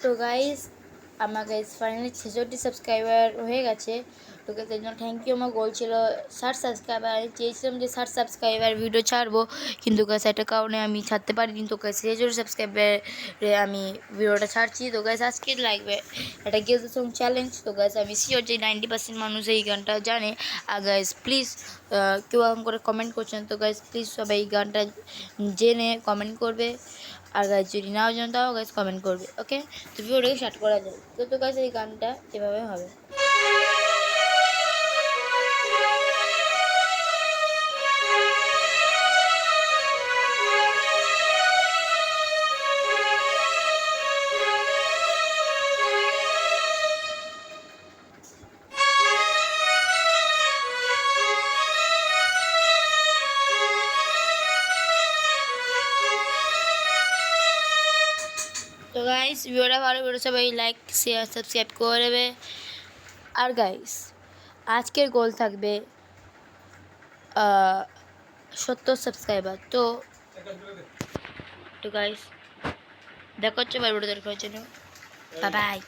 তো গাইস আমার guys finally 66 subscriber হয়ে গেছে। তো গাইস এর জন্য থ্যাংক ইউ। আমার গোল ছিল 60 সাবস্ক্রাইবার। আমি চেয়েছিলাম যে 60 সাবস্ক্রাইবার ভিডিও ছাড়বো, কিন্তু গাইস একটা কারণে আমি ছাড়তে পারিনি। তো গাইস 66 সাবস্ক্রাইবারে আমি ভিডিওটা ছাড়ছি। তো গাইস আজকে লাগবে একটা গেস দ্য সং চ্যালেঞ্জ। তো গাইস আমি শিওর যে 90% মানুষ এই গানটা জানে। আর গাইস প্লিজ কেউ এরকম করে কমেন্ট করছেন, তো গাইস প্লিজ সবাই এই গানটা জেনে কমেন্ট করবে। আর গাইস যদি নাও জানো তাও গাইস কমেন্ট করবে, ওকে? তো ভিডিওটাকে স্টার্ট করা যায়। তো গাইস এই গানটা এভাবে হবে। তো গাইস ভিডিওটা ভালো, ভিডিও সবাই লাইক শেয়ার সাবস্ক্রাইব করে দেবে। আর গাইস আজকের গোল থাকবে 70 সাবস্ক্রাইবার। তো গাইস দেখা হচ্ছে ভিডিওটা দেখার জন্য। Bye bye.